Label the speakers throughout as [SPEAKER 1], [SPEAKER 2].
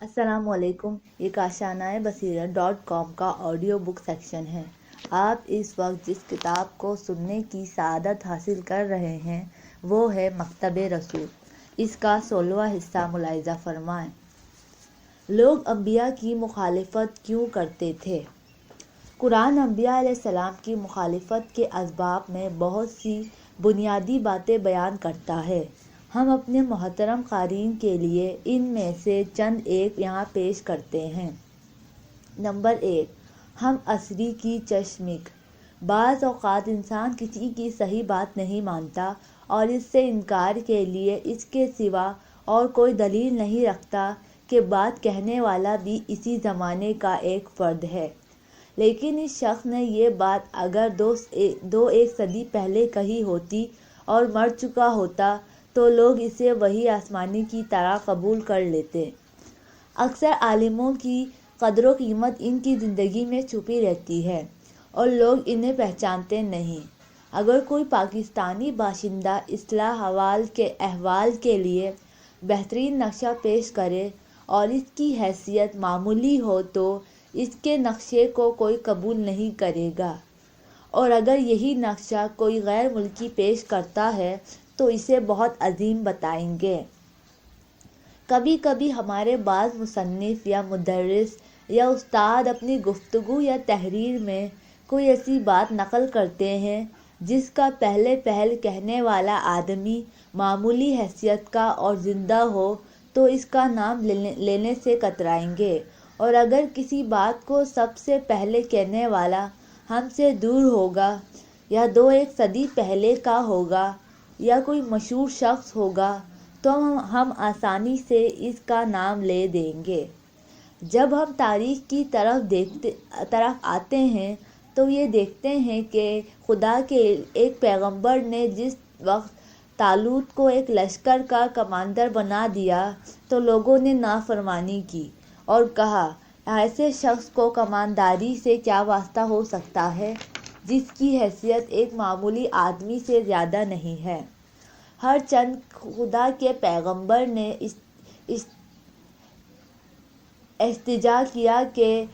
[SPEAKER 1] السلام علیکم، یہ کاشانۂ بصیرت.com کا آڈیو بک سیکشن ہے۔ آپ اس وقت جس کتاب کو سننے کی سعادت حاصل کر رہے ہیں وہ ہے مکتب رسول۔ اس کا 16واں حصہ ملاحظہ فرمائیں۔ لوگ انبیاء کی مخالفت کیوں کرتے تھے؟ قرآن انبیاء علیہ السلام کی مخالفت کے اسباب میں بہت سی بنیادی باتیں بیان کرتا ہے۔ ہم اپنے محترم قارئین کے لیے ان میں سے چند ایک یہاں پیش کرتے ہیں۔ نمبر 1، ہم عصری کی چشمک۔ بعض اوقات انسان کسی کی صحیح بات نہیں مانتا اور اس سے انکار کے لیے اس کے سوا اور کوئی دلیل نہیں رکھتا کہ بات کہنے والا بھی اسی زمانے کا ایک فرد ہے، لیکن اس شخص نے یہ بات اگر دو ایک صدی پہلے کہی ہوتی اور مر چکا ہوتا تو لوگ اسے وحی آسمانی کی طرح قبول کر لیتے۔ اکثر عالموں کی قدر و قیمت ان کی زندگی میں چھپی رہتی ہے اور لوگ انہیں پہچانتے نہیں۔ اگر کوئی پاکستانی باشندہ اصلاح احوال کے لیے بہترین نقشہ پیش کرے اور اس کی حیثیت معمولی ہو تو اس کے نقشے کو کوئی قبول نہیں کرے گا، اور اگر یہی نقشہ کوئی غیر ملکی پیش کرتا ہے تو اسے بہت عظیم بتائیں گے۔ کبھی کبھی ہمارے بعض مصنف یا مدرس یا استاد اپنی گفتگو یا تحریر میں کوئی ایسی بات نقل کرتے ہیں جس کا پہل کہنے والا آدمی معمولی حیثیت کا اور زندہ ہو تو اس کا نام لینے سے کترائیں گے، اور اگر کسی بات کو سب سے پہلے کہنے والا ہم سے دور ہوگا یا دو ایک صدی پہلے کا ہوگا یا کوئی مشہور شخص ہوگا تو ہم آسانی سے اس کا نام لے دیں گے۔ جب ہم تاریخ کی طرف آتے ہیں تو یہ دیکھتے ہیں کہ خدا کے ایک پیغمبر نے جس وقت طالوت کو ایک لشکر کا کمانڈر بنا دیا تو لوگوں نے نافرمانی کی اور کہا، ایسے شخص کو کمانداری سے کیا واسطہ ہو سکتا ہے جس کی حیثیت ایک معمولی آدمی سے زیادہ نہیں ہے۔ ہر چند خدا کے پیغمبر نے احتجاج کیا کہ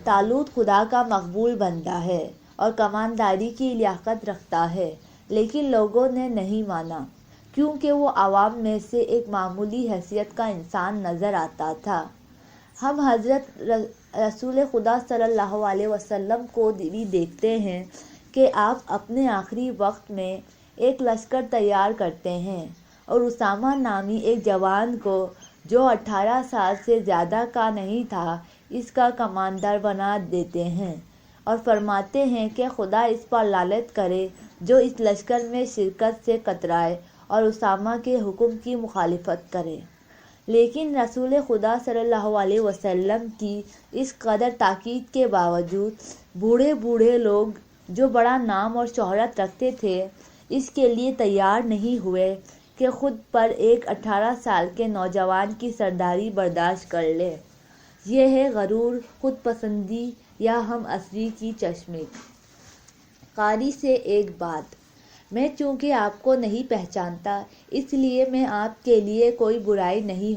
[SPEAKER 1] طالوت خدا کا مقبول بندہ ہے اور کمانداری کی لیاقت رکھتا ہے، لیکن لوگوں نے نہیں مانا کیونکہ وہ عوام میں سے ایک معمولی حیثیت کا انسان نظر آتا تھا۔ ہم حضرت رسول خدا صلی اللہ علیہ وسلم کو بھی دیکھتے ہیں کہ آپ اپنے آخری وقت میں ایک لشکر تیار کرتے ہیں اور اسامہ نامی ایک جوان کو جو 18 سال سے زیادہ کا نہیں تھا اس کا کمانڈر بنا دیتے ہیں اور فرماتے ہیں کہ خدا اس پر لعنت کرے جو اس لشکر میں شرکت سے کترائے اور اسامہ کے حکم کی مخالفت کرے۔ لیکن رسول خدا صلی اللہ علیہ وسلم کی اس قدر تاکید کے باوجود بوڑھے لوگ جو بڑا نام اور شہرت رکھتے تھے اس کے لیے تیار نہیں ہوئے کہ خود پر ایک 18 سال کے نوجوان کی سرداری برداشت کر لے۔ یہ ہے غرور، خود پسندی یا ہم عصری کی چشمک۔ قاری سے ایک بات، میں چونکہ آپ کو نہیں پہچانتا اس لیے میں آپ کے لیے کوئی برائی نہیں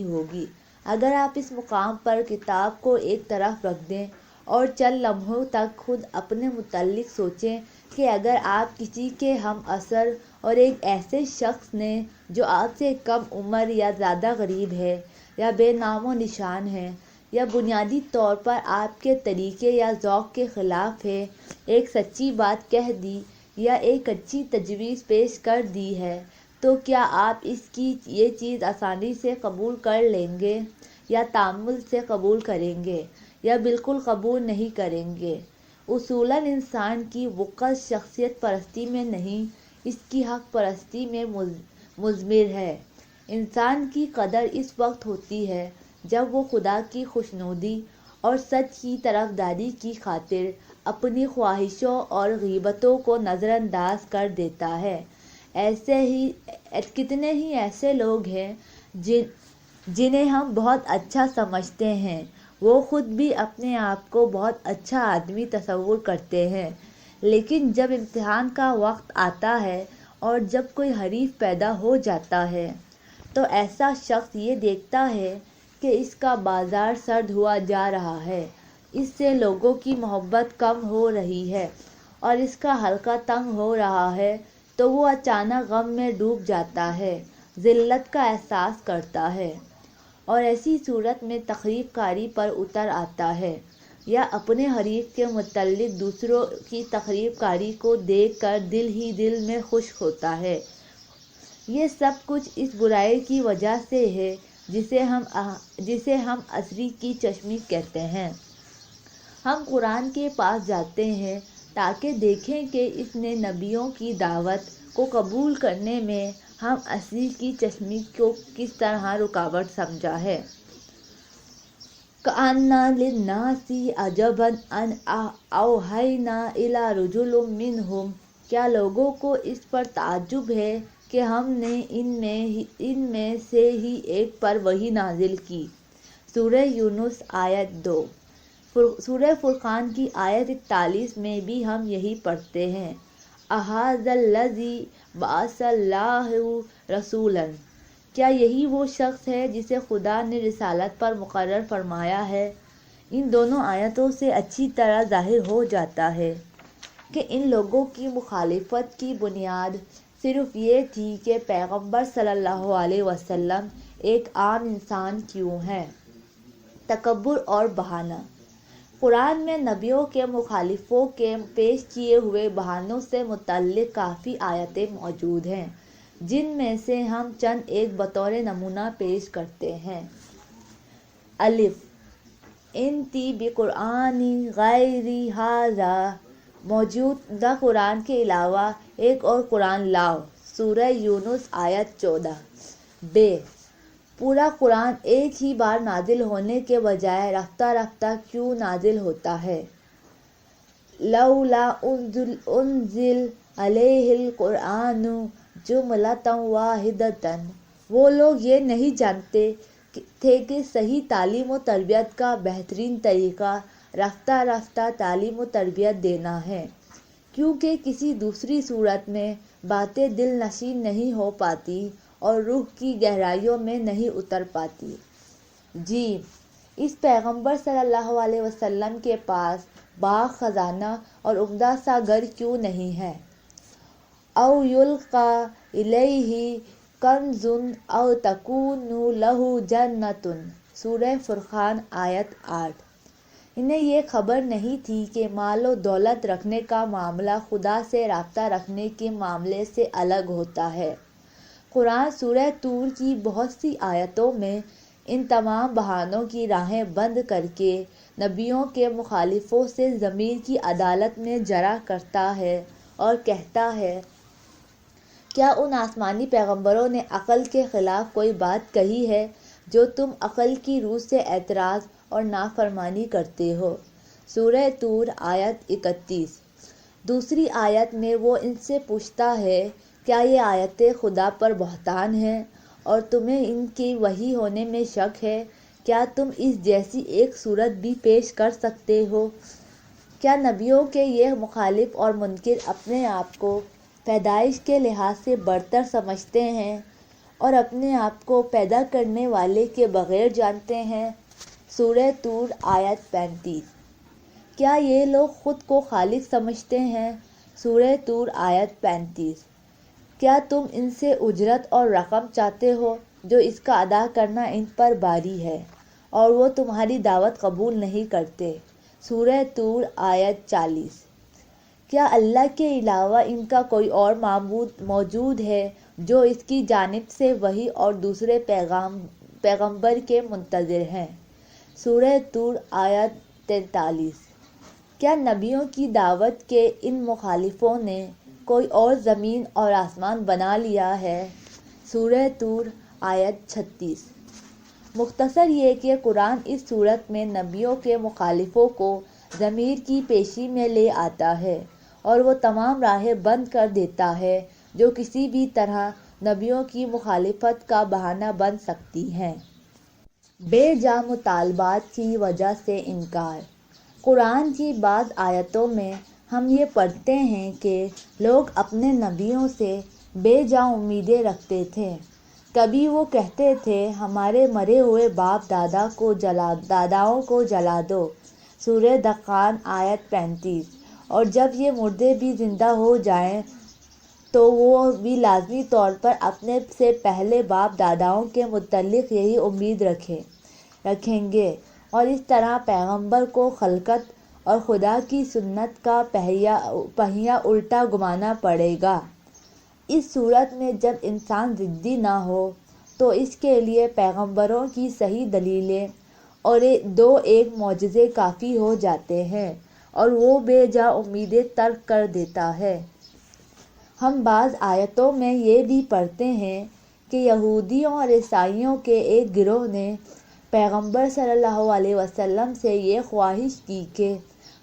[SPEAKER 1] ہوگی۔ اگر آپ اس مقام پر کتاب کو ایک طرف رکھ دیں اور چند لمحوں تک خود اپنے متعلق سوچیں کہ اگر آپ کسی کے ہم عصر اور ایک ایسے شخص نے جو آپ سے کم عمر یا زیادہ غریب ہے یا بے نام و نشان ہے یا بنیادی طور پر آپ کے طریقے یا ذوق کے خلاف ہے، ایک سچی بات کہہ دی یا ایک اچھی تجویز پیش کر دی ہے تو کیا آپ یہ چیز آسانی سے قبول کر لیں گے یا تامل سے قبول کریں گے یا بالکل قبول نہیں کریں گے؟ اصولاً انسان کی وقت شخصیت پرستی میں نہیں، اس کی حق پرستی میں مضمر ہے۔ انسان کی قدر اس وقت ہوتی ہے جب وہ خدا کی خوشنودی اور سچ کی طرفداری کی خاطر اپنی خواہشوں اور غیبتوں کو نظر انداز کر دیتا ہے۔ کتنے ہی ایسے لوگ ہیں جنہیں ہم بہت اچھا سمجھتے ہیں، وہ خود بھی اپنے آپ کو بہت اچھا آدمی تصور کرتے ہیں، لیکن جب امتحان کا وقت آتا ہے اور جب کوئی حریف پیدا ہو جاتا ہے تو ایسا شخص یہ دیکھتا ہے کہ اس کا بازار سرد ہوا جا رہا ہے، اس سے لوگوں کی محبت کم ہو رہی ہے اور اس کا حلقہ تنگ ہو رہا ہے، تو وہ اچانک غم میں ڈوب جاتا ہے، ذلت کا احساس کرتا ہے اور ایسی صورت میں تخریب کاری پر اتر آتا ہے یا اپنے حریف کے متعلق دوسروں کی تخریب کاری کو دیکھ کر دل ہی دل میں خشک ہوتا ہے۔ یہ سب کچھ اس برائی کی وجہ سے ہے جسے ہم عصری کی چشمی کہتے ہیں۔ ہم قرآن کے پاس جاتے ہیں تاکہ دیکھیں کہ اس نے نبیوں کی دعوت کو قبول کرنے میں ہم عصری کی چشمی کو کس طرح رکاوٹ سمجھا ہے۔ كَأَنَّ لِلنَّاسِ عَجَبًا أَنْ أَوْحَيْنَا إِلَى رُجُلٍ مِّنْهُمْ، کیا لوگوں کو اس پر تعجب ہے کہ ہم نے ان میں سے ہی ایک پر وحی نازل کی۔ سورہ یونس آیت 2۔ سورہ فرقان کی آیت 41 میں بھی ہم یہی پڑھتے ہیں، أَهَٰذَا الَّذِي بَعَثَ اللَّهُ رَسُولًا، کیا یہی وہ شخص ہے جسے خدا نے رسالت پر مقرر فرمایا ہے۔ ان دونوں آیتوں سے اچھی طرح ظاہر ہو جاتا ہے کہ ان لوگوں کی مخالفت کی بنیاد صرف یہ تھی کہ پیغمبر صلی اللہ علیہ وسلم ایک عام انسان کیوں ہے۔ تکبر اور بہانہ۔ قرآن میں نبیوں کے مخالفوں کے پیش کیے ہوئے بہانوں سے متعلق کافی آیتیں موجود ہیں، جن میں سے ہم چند ایک بطور نمونہ پیش کرتے ہیں۔ الف انتی بقرآن غیر ھذا، موجودہ قرآن کے علاوہ ایک اور قرآن لاؤ۔ سورہ یونس آیت 14۔ ب پورا قرآن ایک ہی بار نازل ہونے کے بجائے رفتہ رفتہ کیوں نازل ہوتا ہے؟ لولا انزل علیہ القرآن جملۃ واحدۃ، وہ لوگ یہ نہیں جانتے تھے کہ صحیح تعلیم و تربیت کا بہترین طریقہ رفتہ رفتہ تعلیم و تربیت دینا ہے، کیونکہ کسی دوسری صورت میں باتیں دل نشین نہیں ہو پاتی اور روح کی گہرائیوں میں نہیں اتر پاتی۔ جی اس پیغمبر صلی اللہ علیہ وسلم کے پاس باغ خزانہ اور عمدہ سا گھر کیوں نہیں ہے؟ او یلقی الیہ کنز او تکون لہ جنۃ، سورہ فرقان آیت 8۔ انہیں یہ خبر نہیں تھی کہ مال و دولت رکھنے کا معاملہ خدا سے رابطہ رکھنے کے معاملے سے الگ ہوتا ہے۔ قرآن سورہ طور کی بہت سی آیتوں میں ان تمام بہانوں کی راہیں بند کر کے نبیوں کے مخالفوں سے ضمیر کی عدالت میں جرح کرتا ہے اور کہتا ہے، کیا ان آسمانی پیغمبروں نے عقل کے خلاف کوئی بات کہی ہے جو تم عقل کی روح سے اعتراض اور نافرمانی کرتے ہو؟ سورہ طور آیت 31۔ دوسری آیت میں وہ ان سے پوچھتا ہے، کیا یہ آیتیں خدا پر بہتان ہیں اور تمہیں ان کی وحی ہونے میں شک ہے؟ کیا تم اس جیسی ایک صورت بھی پیش کر سکتے ہو؟ کیا نبیوں کے یہ مخالف اور منکر اپنے آپ کو پیدائش کے لحاظ سے برتر سمجھتے ہیں اور اپنے آپ کو پیدا کرنے والے کے بغیر جانتے ہیں؟ سورہ طور آیت 35۔ کیا یہ لوگ خود کو خالق سمجھتے ہیں؟ سورہ طور آیت 35۔ کیا تم ان سے اجرت اور رقم چاہتے ہو جو اس کا ادا کرنا ان پر باری ہے اور وہ تمہاری دعوت قبول نہیں کرتے؟ سورہ طور آیت 40۔ کیا اللہ کے علاوہ ان کا کوئی اور معبود موجود ہے جو اس کی جانب سے وحی اور دوسرے پیغمبر کے منتظر ہیں؟ سورہ طور آیت 43۔ کیا نبیوں کی دعوت کے ان مخالفوں نے کوئی اور زمین اور آسمان بنا لیا ہے؟ سورہ طور آیت 36۔ مختصر یہ کہ قرآن اس صورت میں نبیوں کے مخالفوں کو ضمیر کی پیشی میں لے آتا ہے اور وہ تمام راہیں بند کر دیتا ہے جو کسی بھی طرح نبیوں کی مخالفت کا بہانہ بن سکتی ہیں۔ بے جا مطالبات کی وجہ سے انکار۔ قرآن کی بعض آیتوں میں ہم یہ پڑھتے ہیں کہ لوگ اپنے نبیوں سے بے جا امیدیں رکھتے تھے، کبھی وہ کہتے تھے ہمارے مرے ہوئے باپ داداؤں کو جلا دو، سورہ دخان آیت 35۔ اور جب یہ مردے بھی زندہ ہو جائیں تو وہ بھی لازمی طور پر اپنے سے پہلے باپ داداؤں کے متعلق یہی امید رکھیں گے، اور اس طرح پیغمبر کو خلقت اور خدا کی سنت کا پہیہ الٹا گھمانا پڑے گا۔ اس صورت میں جب انسان ضدی نہ ہو تو اس کے لیے پیغمبروں کی صحیح دلیلیں اور ایک معجزے کافی ہو جاتے ہیں، اور وہ بے جا امیدیں ترک کر دیتا ہے۔ ہم بعض آیتوں میں یہ بھی پڑھتے ہیں کہ یہودیوں اور عیسائیوں کے ایک گروہ نے پیغمبر صلی اللہ علیہ وسلم سے یہ خواہش کی کہ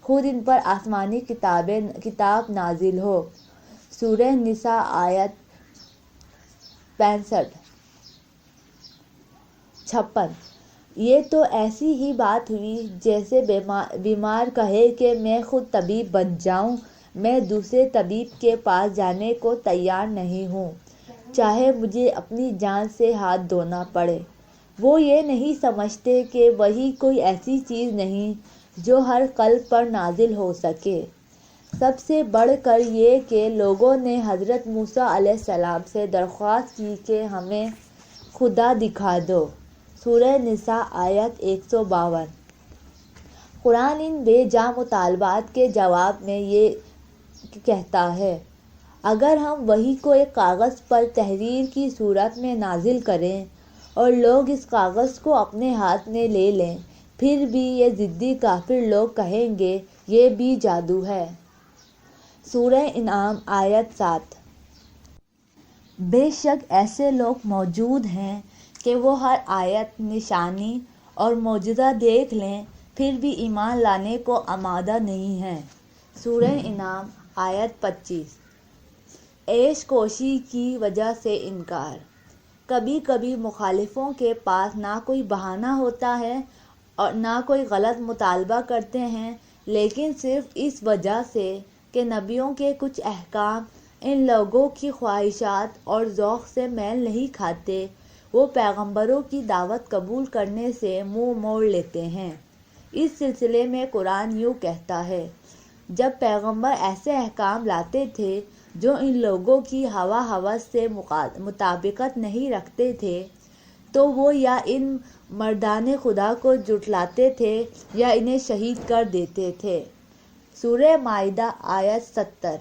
[SPEAKER 1] خود ان پر آسمانی کتاب نازل ہو، سورہ نساء آیت 56۔ یہ تو ایسی ہی بات ہوئی جیسے بیمار کہے کہ میں خود طبیب بن جاؤں، میں دوسرے طبیب کے پاس جانے کو تیار نہیں ہوں، چاہے مجھے اپنی جان سے ہاتھ دھونا پڑے۔ وہ یہ نہیں سمجھتے کہ وحی کوئی ایسی چیز نہیں جو ہر قلب پر نازل ہو سکے۔ سب سے بڑھ کر یہ کہ لوگوں نے حضرت موسیٰ علیہ السلام سے درخواست کی کہ ہمیں خدا دکھا دو، سورہ نساء آیت 152۔ قرآن ان بے جا مطالبات کے جواب میں یہ کہتا ہے، اگر ہم وحی کو ایک کاغذ پر تحریر کی صورت میں نازل کریں اور لوگ اس کاغذ کو اپنے ہاتھ میں لے لیں، پھر بھی یہ ضدی کافر لوگ کہیں گے یہ بھی جادو ہے، سورہ انعام آیت 7۔ بے شک ایسے لوگ موجود ہیں کہ وہ ہر آیت، نشانی اور معجزہ دیکھ لیں پھر بھی ایمان لانے کو آمادہ نہیں ہیں، سورہ انعام آیت 25۔ عیش کوشی کی وجہ سے انکار۔ کبھی کبھی مخالفوں کے پاس نہ کوئی بہانہ ہوتا ہے اور نہ کوئی غلط مطالبہ کرتے ہیں، لیکن صرف اس وجہ سے کہ نبیوں کے کچھ احکام ان لوگوں کی خواہشات اور ذوق سے میل نہیں کھاتے، وہ پیغمبروں کی دعوت قبول کرنے سے منہ موڑ لیتے ہیں۔ اس سلسلے میں قرآن یوں کہتا ہے، جب پیغمبر ایسے احکام لاتے تھے جو ان لوگوں کی ہوا ہوس سے مطابقت نہیں رکھتے تھے تو وہ یا ان مردان خدا کو جھٹلاتے تھے یا انہیں شہید کر دیتے تھے، سورہ مائدہ آیت 70۔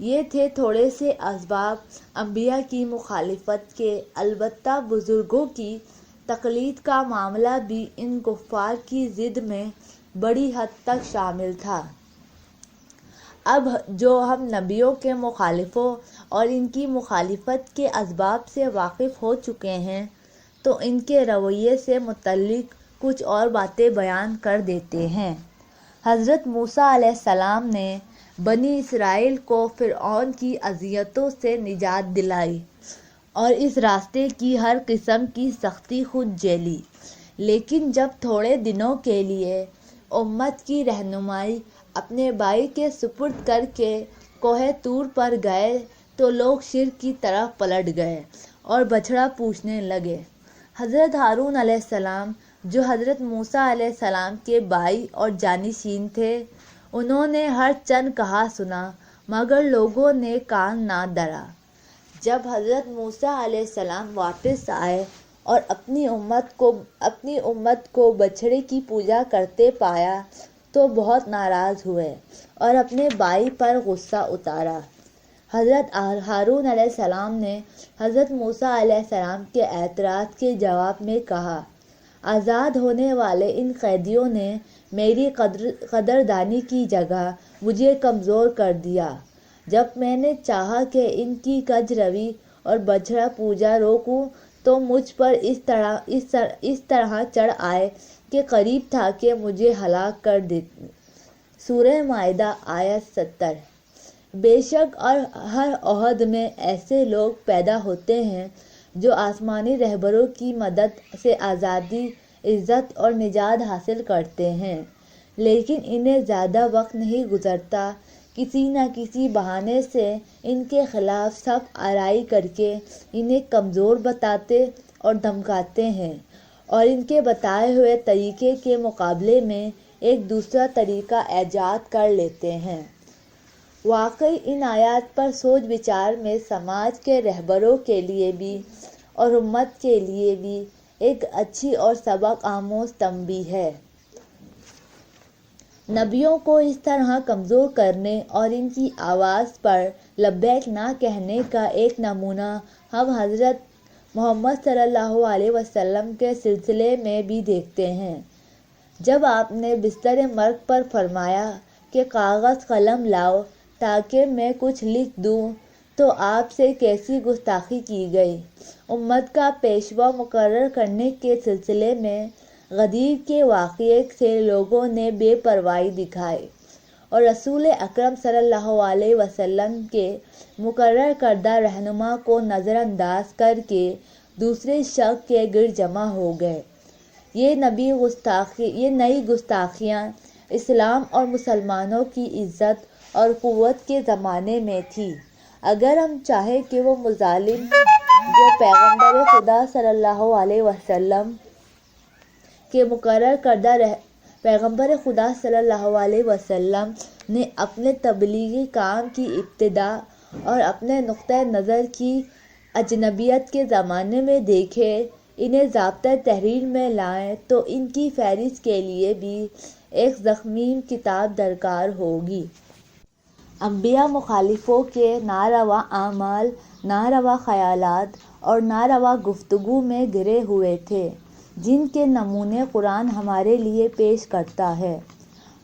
[SPEAKER 1] یہ تھے تھوڑے سے اسباب انبیاء کی مخالفت کے، البتہ بزرگوں کی تقلید کا معاملہ بھی ان کفار کی ضد میں بڑی حد تک شامل تھا۔ اب جو ہم نبیوں کے مخالفوں اور ان کی مخالفت کے اسباب سے واقف ہو چکے ہیں تو ان کے رویے سے متعلق کچھ اور باتیں بیان کر دیتے ہیں۔ حضرت موسیٰ علیہ السلام نے بنی اسرائیل کو فرعون کی اذیتوں سے نجات دلائی اور اس راستے کی ہر قسم کی سختی خود جھیلی، لیکن جب تھوڑے دنوں کے لیے امت کی رہنمائی اپنے بھائی کے سپرد کر کے کوہ طور پر گئے تو لوگ شرک کی طرف پلٹ گئے اور بچھڑا پوجنے لگے۔ حضرت ہارون علیہ السلام جو حضرت موسیٰ علیہ السلام کے بھائی اور جانشین تھے، انہوں نے ہر چند کہا سنا مگر لوگوں نے کان نہ دھرا۔ جب حضرت موسیٰ علیہ السلام واپس آئے اور اپنی امت کو بچھڑے کی پوجا کرتے پایا تو بہت ناراض ہوئے اور اپنے بھائی پر غصہ اتارا۔ حضرت ہارون علیہ السلام نے حضرت موسیٰ علیہ السلام کے اعتراض کے جواب میں کہا، آزاد ہونے والے ان قیدیوں نے میری قدردانی کی جگہ مجھے کمزور کر دیا۔ جب میں نے چاہا کہ ان کی کج روی اور بچھڑا پوجا روکوں تو مجھ پر اس طرح چڑھ آئے کہ قریب تھا کہ مجھے ہلاک کر دے، سورہ مائدہ آیت 70۔ بے شک اور ہر عہد میں ایسے لوگ پیدا ہوتے ہیں جو آسمانی رہبروں کی مدد سے آزادی، عزت اور نجات حاصل کرتے ہیں، لیکن انہیں زیادہ وقت نہیں گزرتا کسی نہ کسی بہانے سے ان کے خلاف سخت آرائی کر کے انہیں کمزور بتاتے اور دھمکاتے ہیں، اور ان کے بتائے ہوئے طریقے کے مقابلے میں ایک دوسرا طریقہ ایجاد کر لیتے ہیں۔ واقعی ان آیات پر سوچ بچار میں سماج کے رہبروں کے لیے بھی اور امت کے لیے بھی ایک اچھی اور سبق آموز تنبیہ ہے۔ نبیوں کو اس طرح کمزور کرنے اور ان کی آواز پر لبیک نہ کہنے کا ایک نمونہ ہم حضرت محمد صلی اللہ علیہ وسلم کے سلسلے میں بھی دیکھتے ہیں، جب آپ نے بستر مرگ پر فرمایا کہ کاغذ قلم لاؤ تاکہ میں کچھ لکھ دوں، تو آپ سے کیسی گستاخی کی گئی۔ امت کا پیشوا مقرر کرنے کے سلسلے میں غدیر کے واقعے سے لوگوں نے بے پرواہی دکھائی اور رسول اکرم صلی اللہ علیہ وسلم کے مقرر کردہ رہنما کو نظر انداز کر کے دوسرے شخص کے گرد جمع ہو گئے۔ یہ نئی گستاخیاں اسلام اور مسلمانوں کی عزت اور قوت کے زمانے میں تھی۔ اگر ہم چاہیں کہ وہ مظالم جو پیغمبر خدا صلی اللہ علیہ وسلم کے مقرر کردہ پیغمبر خدا صلی اللہ علیہ وسلم نے اپنے تبلیغی کام کی ابتدا اور اپنے نقطۂ نظر کی اجنبیت کے زمانے میں دیکھے، انہیں ضابطۂ تحریر میں لائیں تو ان کی فہرست کے لیے بھی ایک ضخیم کتاب درکار ہوگی۔ انبیاء مخالفوں کے ناروا اعمال، ناروا خیالات اور ناروا گفتگو میں گھرے ہوئے تھے، جن کے نمونے قرآن ہمارے لیے پیش کرتا ہے۔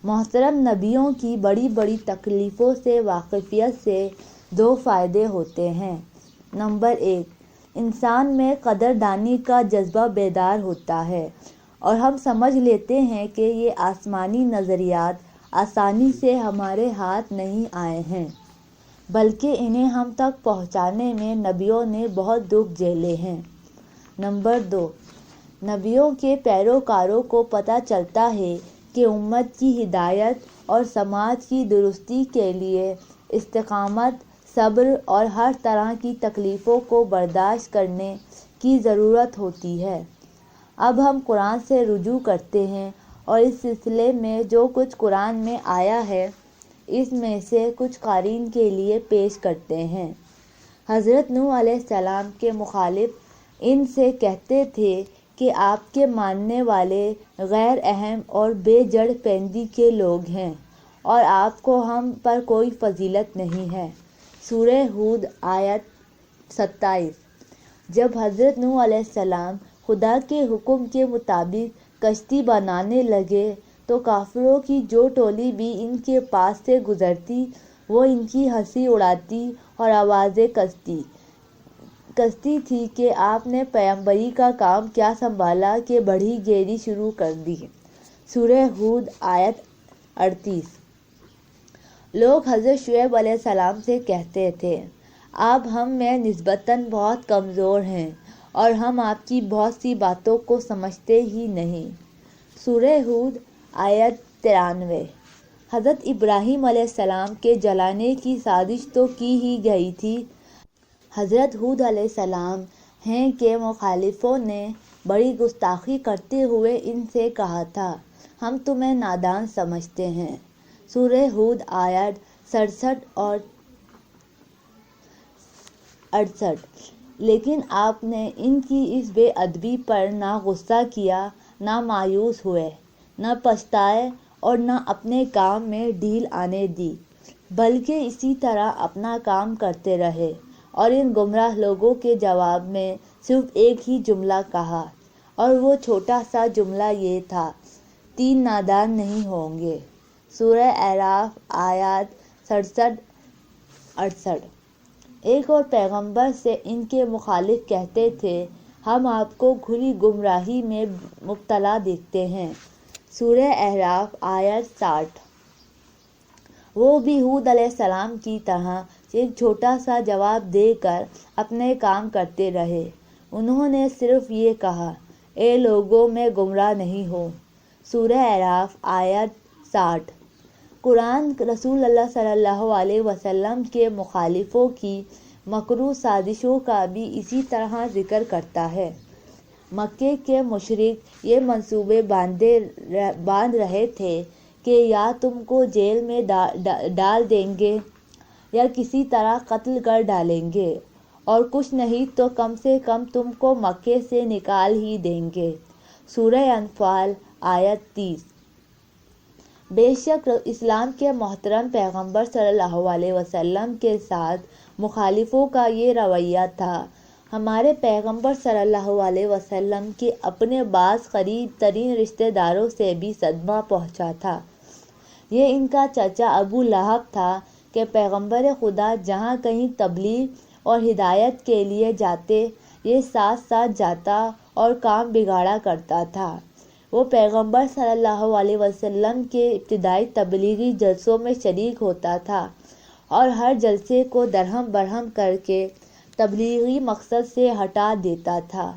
[SPEAKER 1] محترم نبیوں کی بڑی بڑی تکلیفوں سے واقفیت سے دو فائدے ہوتے ہیں۔ نمبر 1، انسان میں قدردانی کا جذبہ بیدار ہوتا ہے اور ہم سمجھ لیتے ہیں کہ یہ آسمانی نظریات آسانی سے ہمارے ہاتھ نہیں آئے ہیں، بلکہ انہیں ہم تک پہنچانے میں نبیوں نے بہت دکھ جھیلے ہیں۔ نمبر 2، نبیوں کے پیروکاروں کو پتہ چلتا ہے کہ امت کی ہدایت اور سماج کی درستی کے لیے استقامت، صبر اور ہر طرح کی تکلیفوں کو برداشت کرنے کی ضرورت ہوتی ہے۔ اب ہم قرآن سے رجوع کرتے ہیں اور اس سلسلے میں جو کچھ قرآن میں آیا ہے اس میں سے کچھ قارئین کے لیے پیش کرتے ہیں۔ حضرت نوح علیہ السلام کے مخالف ان سے کہتے تھے کہ آپ کے ماننے والے غیر اہم اور بے جڑ پیندی کے لوگ ہیں اور آپ کو ہم پر کوئی فضیلت نہیں ہے۔ سورہ ہود آیت 27۔ جب حضرت نوح علیہ السلام خدا کے حکم کے مطابق کشتی بنانے لگے تو کافروں کی جو ٹولی بھی ان کے پاس سے گزرتی وہ ان کی ہنسی اڑاتی اور آوازیں کستی تھی کہ آپ نے پیغمبری کا کام کیا سنبھالا کہ بڑی گیری شروع کر دی۔ سورہ ہود آیت 38۔ لوگ حضرت شعیب علیہ السلام سے کہتے تھے، آپ ہم میں نسبتاً بہت کمزور ہیں اور ہم آپ کی بہت سی باتوں کو سمجھتے ہی نہیں۔ سورہ ہود آیت 93۔ حضرت ابراہیم علیہ السلام کے جلانے کی سازش تو کی ہی گئی تھی۔ حضرت ہود علیہ السلام ہیں کہ مخالفوں نے بڑی گستاخی کرتے ہوئے ان سے کہا تھا، ہم تمہیں نادان سمجھتے ہیں۔ سورہ ہود آیت 67 اور 68۔ لیکن آپ نے ان کی اس بے ادبی پر نہ غصہ کیا، نہ مایوس ہوئے، نہ پچھتائے اور نہ اپنے کام میں ڈھیل آنے دی، بلکہ اسی طرح اپنا کام کرتے رہے اور ان گمراہ لوگوں کے جواب میں صرف ایک ہی جملہ کہا، اور وہ چھوٹا سا جملہ یہ تھا، 3 نادان نہیں ہوں گے۔ سورہ اعراف آیات 67-68۔ ایک اور پیغمبر سے ان کے مخالف کہتے تھے، ہم آپ کو کھلی گمراہی میں مبتلا دیکھتے ہیں۔ سورہ اعراف آیت 60۔ وہ بھی ہود علیہ السلام کی طرح ایک چھوٹا سا جواب دے کر اپنے کام کرتے رہے۔ انہوں نے صرف یہ کہا، اے لوگو میں گمراہ نہیں ہوں۔ سورہ اعراف آیت 60۔ قرآن رسول اللہ صلی اللہ علیہ وسلم کے مخالفوں کی مکروہ سازشوں کا بھی اسی طرح ذکر کرتا ہے۔ مکے کے مشرک یہ منصوبے باندھ رہے تھے کہ یا تم کو جیل میں ڈال دیں گے یا کسی طرح قتل کر ڈالیں گے، اور کچھ نہیں تو کم سے کم تم کو مکے سے نکال ہی دیں گے۔ سورہ انفال آیت 30۔ بے شک اسلام کے محترم پیغمبر صلی اللہ علیہ وسلم کے ساتھ مخالفوں کا یہ رویہ تھا۔ ہمارے پیغمبر صلی اللہ علیہ وسلم کے اپنے بعض قریب ترین رشتہ داروں سے بھی صدمہ پہنچا تھا۔ یہ ان کا چچا ابو لہب تھا کہ پیغمبر خدا جہاں کہیں تبلیغ اور ہدایت کے لیے جاتے، یہ ساتھ ساتھ جاتا اور کام بگاڑا کرتا تھا۔ وہ پیغمبر صلی اللہ علیہ وسلم کے ابتدائی تبلیغی جلسوں میں شریک ہوتا تھا اور ہر جلسے کو درہم برہم کر کے تبلیغی مقصد سے ہٹا دیتا تھا۔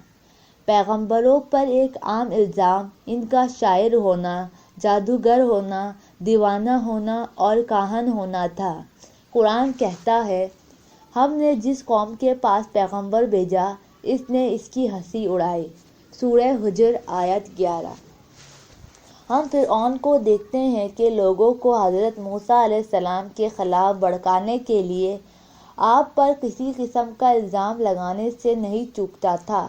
[SPEAKER 1] پیغمبروں پر ایک عام الزام ان کا شاعر ہونا، جادوگر ہونا، دیوانہ ہونا اور کاہن ہونا تھا۔ قرآن کہتا ہے، ہم نے جس قوم کے پاس پیغمبر بھیجا اس نے اس کی ہنسی اڑائی۔ سورہ حجر آیت 11۔ ہم فرعون کو دیکھتے ہیں کہ لوگوں کو حضرت موسیٰ علیہ السلام کے خلاف بھڑکانے کے لیے آپ پر کسی قسم کا الزام لگانے سے نہیں چوکتا تھا۔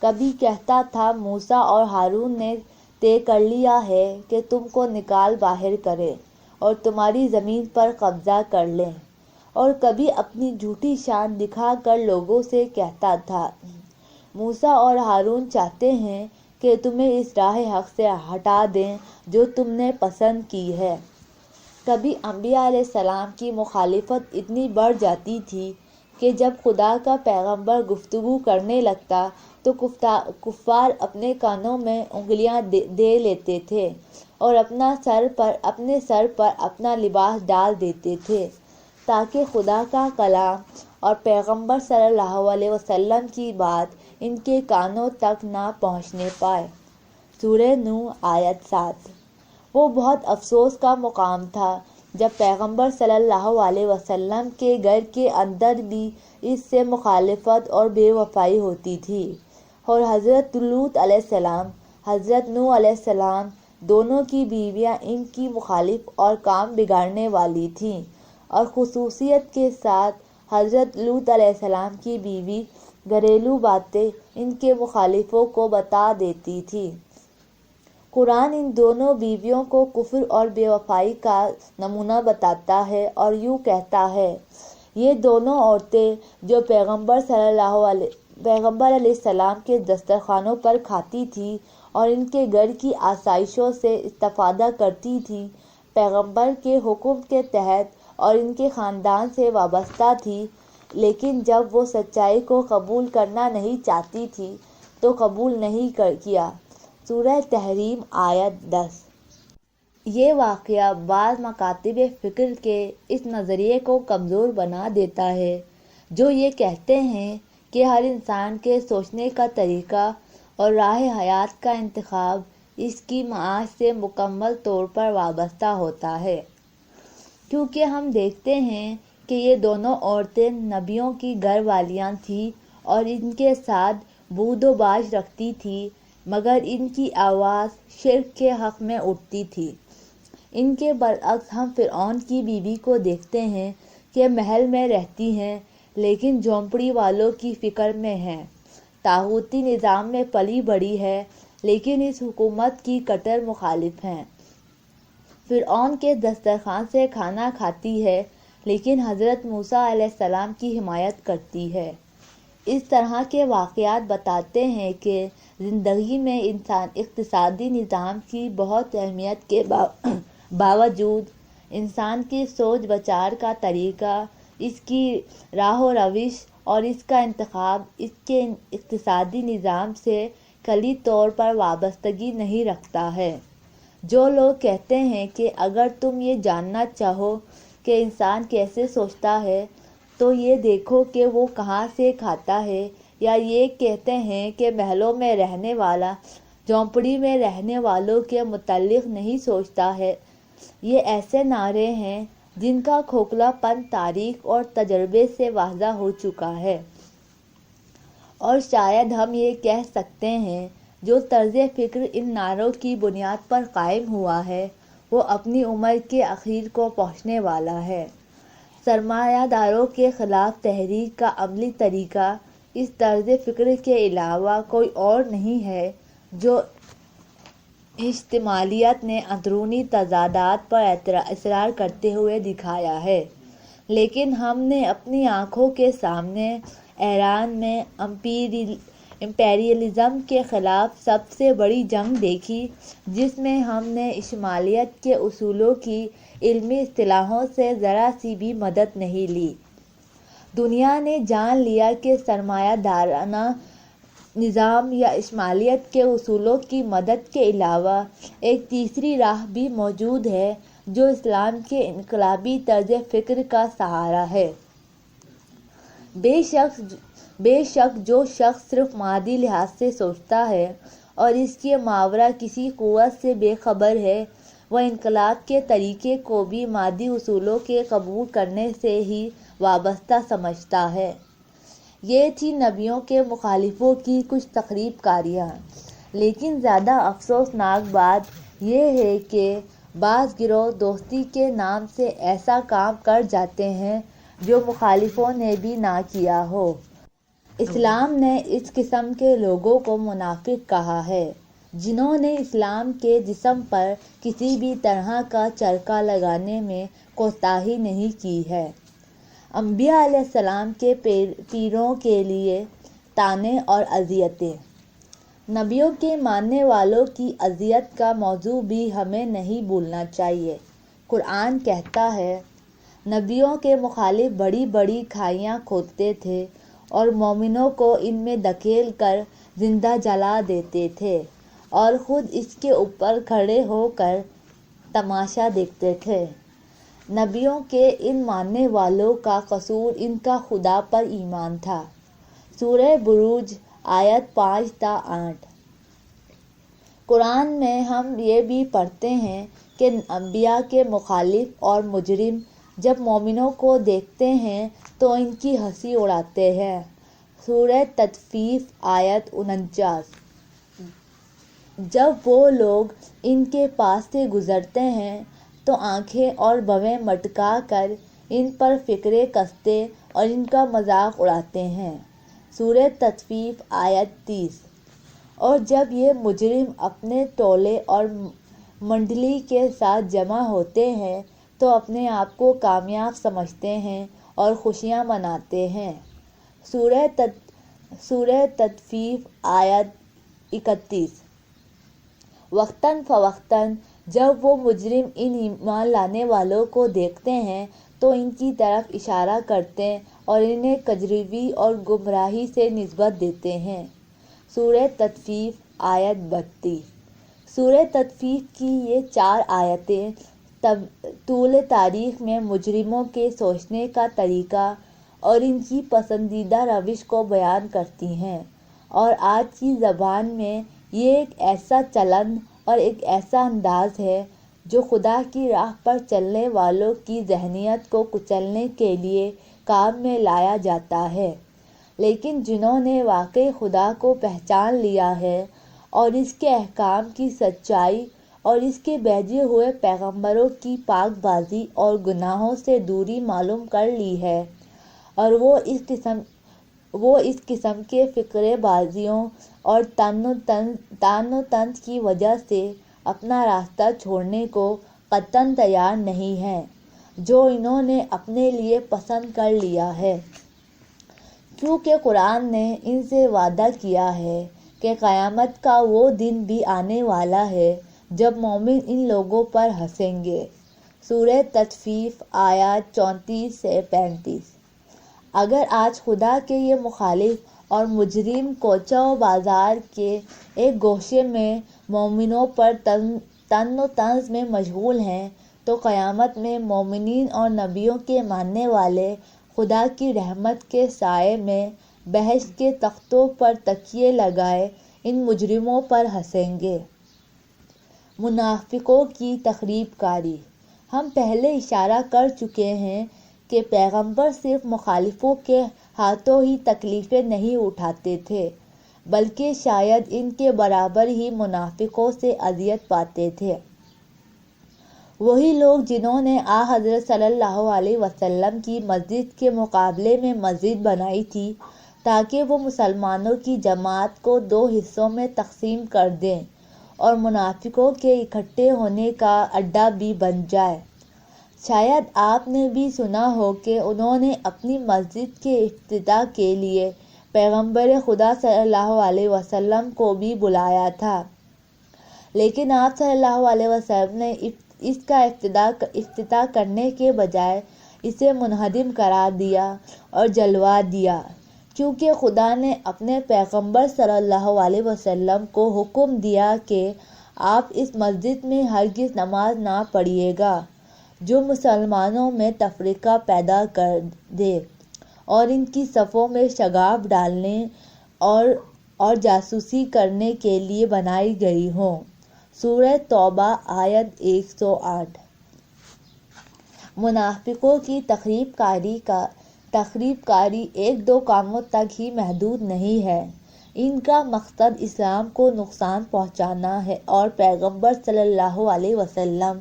[SPEAKER 1] کبھی کہتا تھا موسیٰ اور ہارون نے طے کر لیا ہے کہ تم کو نکال باہر کریں اور تمہاری زمین پر قبضہ کر لیں، اور کبھی اپنی جھوٹی شان دکھا کر لوگوں سے کہتا تھا موسیٰ اور ہارون چاہتے ہیں کہ تمہیں اس راہ حق سے ہٹا دیں جو تم نے پسند کی ہے۔ کبھی انبیاء علیہ السلام کی مخالفت اتنی بڑھ جاتی تھی کہ جب خدا کا پیغمبر گفتگو کرنے لگتا تو کفار اپنے کانوں میں انگلیاں دے لیتے تھے اور اپنے سر پر اپنا لباس ڈال دیتے تھے تاکہ خدا کا کلام اور پیغمبر صلی اللہ علیہ وسلم کی بات ان کے کانوں تک نہ پہنچنے پائے۔ سورہ نوح آیت 7۔ وہ بہت افسوس کا مقام تھا جب پیغمبر صلی اللہ علیہ وسلم کے گھر کے اندر بھی اس سے مخالفت اور بے وفائی ہوتی تھی، اور حضرت لوط علیہ السلام، حضرت نوح علیہ السلام دونوں کی بیویاں ان کی مخالف اور کام بگاڑنے والی تھیں، اور خصوصیت کے ساتھ حضرت لوط علیہ السلام کی بیوی گھریلو باتیں ان کے مخالفوں کو بتا دیتی تھی۔ قرآن ان دونوں بیویوں کو کفر اور بے وفائی کا نمونہ بتاتا ہے اور یوں کہتا ہے، یہ دونوں عورتیں جو پیغمبر علیہ السلام کے دسترخوانوں پر کھاتی تھیں اور ان کے گھر کی آسائشوں سے استفادہ کرتی تھیں، پیغمبر کے حکم کے تحت اور ان کے خاندان سے وابستہ تھی، لیکن جب وہ سچائی کو قبول کرنا نہیں چاہتی تھی تو قبول نہیں کیا۔ سورہ تحریم آیت 10۔ یہ واقعہ بعض مکاتب فکر کے اس نظریے کو کمزور بنا دیتا ہے جو یہ کہتے ہیں کہ ہر انسان کے سوچنے کا طریقہ اور راہ حیات کا انتخاب اس کی معاش سے مکمل طور پر وابستہ ہوتا ہے، کیونکہ ہم دیکھتے ہیں کہ یہ دونوں عورتیں نبیوں کی گھر والیاں تھیں اور ان کے ساتھ بود و باش رکھتی تھیں، مگر ان کی آواز شرک کے حق میں اٹھتی تھی۔ ان کے برعکس ہم فرعون کی بیوی کو دیکھتے ہیں کہ محل میں رہتی ہیں لیکن جھونپڑی والوں کی فکر میں ہیں، طاغوتی نظام میں پلی بڑھی ہے لیکن اس حکومت کی کٹر مخالف ہیں، فرعون کے دسترخوان سے کھانا کھاتی ہے لیکن حضرت موسیٰ علیہ السلام کی حمایت کرتی ہے۔ اس طرح کے واقعات بتاتے ہیں کہ زندگی میں اقتصادی نظام کی بہت اہمیت کے باوجود انسان کی سوچ بچار کا طریقہ، اس کی راہ و روش اور اس کا انتخاب اس کے اقتصادی نظام سے کلی طور پر وابستگی نہیں رکھتا ہے۔ جو لوگ کہتے ہیں کہ اگر تم یہ جاننا چاہو کہ انسان کیسے سوچتا ہے تو یہ دیکھو کہ وہ کہاں سے کھاتا ہے، یا یہ کہتے ہیں کہ محلوں میں رہنے والا جھونپڑی میں رہنے والوں کے متعلق نہیں سوچتا ہے، یہ ایسے نعرے ہیں جن کا کھوکھلا پن تاریخ اور تجربے سے واضح ہو چکا ہے، اور شاید ہم یہ کہہ سکتے ہیں جو طرز فکر ان نعروں کی بنیاد پر قائم ہوا ہے وہ اپنی عمر کے اخیر کو پہنچنے والا ہے۔ سرمایہ داروں کے خلاف تحریک کا عملی طریقہ اس طرز فکر کے علاوہ کوئی اور نہیں ہے جو اجتماعیت نے اندرونی تضادات پر اصرار کرتے ہوئے دکھایا ہے، لیکن ہم نے اپنی آنکھوں کے سامنے ایران میں امپیریلزم کے خلاف سب سے بڑی جنگ دیکھی، جس میں ہم نے شمالیت کے اصولوں کی علمی اصطلاحوں سے ذرا سی بھی مدد نہیں لی۔ دنیا نے جان لیا کہ سرمایہ دارانہ نظام یا شمالیت کے اصولوں کی مدد کے علاوہ ایک تیسری راہ بھی موجود ہے جو اسلام کے انقلابی طرز فکر کا سہارا ہے۔ بے شک جو شخص صرف مادی لحاظ سے سوچتا ہے اور اس کے ماورا کسی قوت سے بے خبر ہے، وہ انقلاب کے طریقے کو بھی مادی اصولوں کے قبول کرنے سے ہی وابستہ سمجھتا ہے۔ یہ تھی نبیوں کے مخالفوں کی کچھ تخریب کاریاں، لیکن زیادہ افسوسناک بات یہ ہے کہ بعض گروہ دوستی کے نام سے ایسا کام کر جاتے ہیں جو مخالفوں نے بھی نہ کیا ہو۔ اسلام نے اس قسم کے لوگوں کو منافق کہا ہے، جنہوں نے اسلام کے جسم پر کسی بھی طرح کا چرکا لگانے میں کوتاہی نہیں کی ہے۔ انبیاء علیہ السلام کے پیروں کے لیے طعنیں اور اذیتیں۔ نبیوں کے ماننے والوں کی اذیت کا موضوع بھی ہمیں نہیں بھولنا چاہیے۔ قرآن کہتا ہے، نبیوں کے مخالف بڑی بڑی کھائیاں کھودتے تھے اور مومنوں کو ان میں دھکیل کر زندہ جلا دیتے تھے اور خود اس کے اوپر کھڑے ہو کر تماشا دیکھتے تھے۔ نبیوں کے ان ماننے والوں کا قصور ان کا خدا پر ایمان تھا۔ سورہ بروج آیت 5 تا 8۔ قرآن میں ہم یہ بھی پڑھتے ہیں کہ انبیاء کے مخالف اور مجرم جب مومنوں کو دیکھتے ہیں تو ان کی ہنسی اڑاتے ہیں۔ سورہ تطفیف آیت 49۔ جب وہ لوگ ان کے پاس سے گزرتے ہیں تو آنکھیں اور بھویں مٹکا کر ان پر فکرے کستے اور ان کا مذاق اڑاتے ہیں۔ سورہ تطفیف آیت 30۔ اور جب یہ مجرم اپنے ٹولے اور منڈلی کے ساتھ جمع ہوتے ہیں تو اپنے آپ کو کامیاب سمجھتے ہیں اور خوشیاں مناتے ہیں۔ سورہ تطفیف آیت 31۔ وقتاً فوقتاً جب وہ مجرم ان ایمان لانے والوں کو دیکھتے ہیں تو ان کی طرف اشارہ کرتے اور انہیں کجروی اور گمراہی سے نسبت دیتے ہیں۔ سورہ تطفیف آیت 32۔ سورہ تطفیف کی یہ 4 آیتیں طول تاریخ میں مجرموں کے سوچنے کا طریقہ اور ان کی پسندیدہ روش کو بیان کرتی ہیں، اور آج کی زبان میں یہ ایک ایسا چلن اور ایک ایسا انداز ہے جو خدا کی راہ پر چلنے والوں کی ذہنیت کو کچلنے کے لیے کام میں لایا جاتا ہے، لیکن جنہوں نے واقعی خدا کو پہچان لیا ہے اور اس کے احکام کی سچائی اور اس کے بھیجے ہوئے پیغمبروں کی پاک بازی اور گناہوں سے دوری معلوم کر لی ہے، اور وہ اس قسم کے فقرے بازیوں اور طعن و طنز کی وجہ سے اپنا راستہ چھوڑنے کو قطعاً تیار نہیں ہیں جو انہوں نے اپنے لیے پسند کر لیا ہے، کیونکہ قرآن نے ان سے وعدہ کیا ہے کہ قیامت کا وہ دن بھی آنے والا ہے جب مومن ان لوگوں پر ہنسیں گے۔ سورہ تطفیف آیات 34 سے 35۔ اگر آج خدا کے یہ مخالف اور مجرم کوچہ و بازار کے ایک گوشے میں مومنوں پر طعن و طنز میں مشغول ہیں تو قیامت میں مومنین اور نبیوں کے ماننے والے خدا کی رحمت کے سائے میں بہشت کے تختوں پر تکیے لگائے ان مجرموں پر ہنسیں گے۔ منافقوں کی تخریب کاری۔ ہم پہلے اشارہ کر چکے ہیں کہ پیغمبر صرف مخالفوں کے ہاتھوں ہی تکلیفیں نہیں اٹھاتے تھے، بلکہ شاید ان کے برابر ہی منافقوں سے اذیت پاتے تھے۔ وہی لوگ جنہوں نے حضرت صلی اللہ علیہ وسلم کی مسجد کے مقابلے میں مسجد بنائی تھی تاکہ وہ مسلمانوں کی جماعت کو 2 حصوں میں تقسیم کر دیں اور منافقوں کے اکٹھے ہونے کا اڈا بھی بن جائے۔ شاید آپ نے بھی سنا ہو کہ انہوں نے اپنی مسجد کے افتتاح کے لیے پیغمبر خدا صلی اللہ علیہ وسلم کو بھی بلایا تھا، لیکن آپ صلی اللہ علیہ وسلم نے اس کا افتتاح کرنے کے بجائے اسے منہدم قرار دیا اور جلوا دیا، کیونکہ خدا نے اپنے پیغمبر صلی اللہ علیہ وسلم کو حکم دیا کہ آپ اس مسجد میں ہرگز نماز نہ پڑھیے گا جو مسلمانوں میں تفرقہ پیدا کر دے اور ان کی صفوں میں شگاف ڈالنے اور جاسوسی کرنے کے لیے بنائی گئی ہوں۔ سورہ توبہ آیت 108۔ منافقوں کی تخریب کاری 1-2 کاموں تک ہی محدود نہیں ہے۔ ان کا مقصد اسلام کو نقصان پہنچانا ہے اور پیغمبر صلی اللہ علیہ وسلم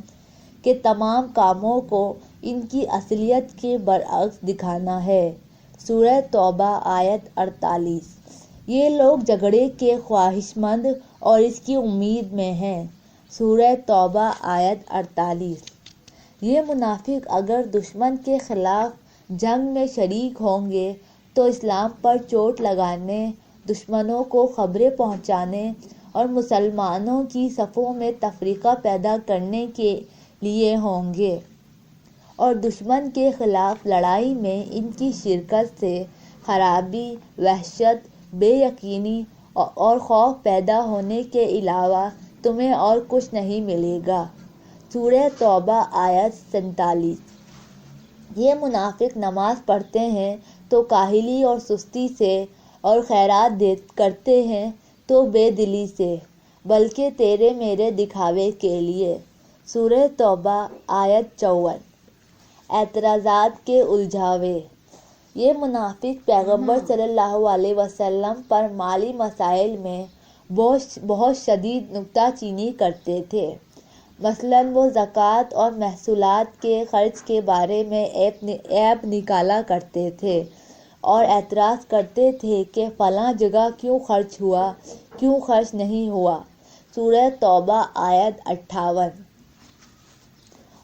[SPEAKER 1] کے تمام کاموں کو ان کی اصلیت کے برعکس دکھانا ہے۔ سورہ توبہ آیت 48۔ یہ لوگ جھگڑے کے خواہش مند اور اس کی امید میں ہیں۔ سورہ توبہ آیت 48۔ یہ منافق اگر دشمن کے خلاف جنگ میں شریک ہوں گے تو اسلام پر چوٹ لگانے، دشمنوں کو خبریں پہنچانے اور مسلمانوں کی صفوں میں تفرقہ پیدا کرنے کے لیے ہوں گے، اور دشمن کے خلاف لڑائی میں ان کی شرکت سے خرابی، وحشت، بے یقینی اور خوف پیدا ہونے کے علاوہ تمہیں اور کچھ نہیں ملے گا۔ سورہ توبہ آیت 47۔ یہ منافق نماز پڑھتے ہیں تو کاہلی اور سستی سے اور خیرات کرتے ہیں تو بے دلی سے، بلکہ تیرے میرے دکھاوے کے لیے۔ سورہ توبہ آیت 54۔ اعتراضات کے الجھاوے۔ یہ منافق پیغمبر صلی اللہ علیہ وسلم پر مالی مسائل میں بہت شدید نکتہ چینی کرتے تھے۔ مثلاً وہ زکوٰۃ اور محصولات کے خرچ کے بارے میں عیب نکالا کرتے تھے اور اعتراض کرتے تھے کہ فلاں جگہ کیوں خرچ ہوا، کیوں خرچ نہیں ہوا۔ سورہ توبہ آیت 58۔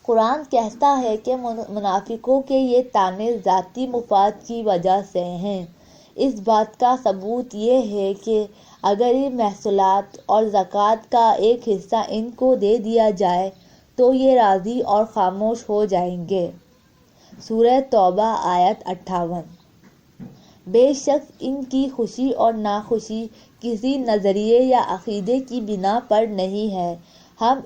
[SPEAKER 1] قرآن کہتا ہے کہ منافقوں کے یہ طعنے ذاتی مفاد کی وجہ سے ہیں۔ اس بات کا ثبوت یہ ہے کہ اگر ان محصولات اور زکوٰۃ کا ایک حصہ ان کو دے دیا جائے تو یہ راضی اور خاموش ہو جائیں گے۔ سورہ توبہ آیت 58۔ بے شک ان کی خوشی اور ناخوشی کسی نظریے یا عقیدے کی بنا پر نہیں ہے۔ ہم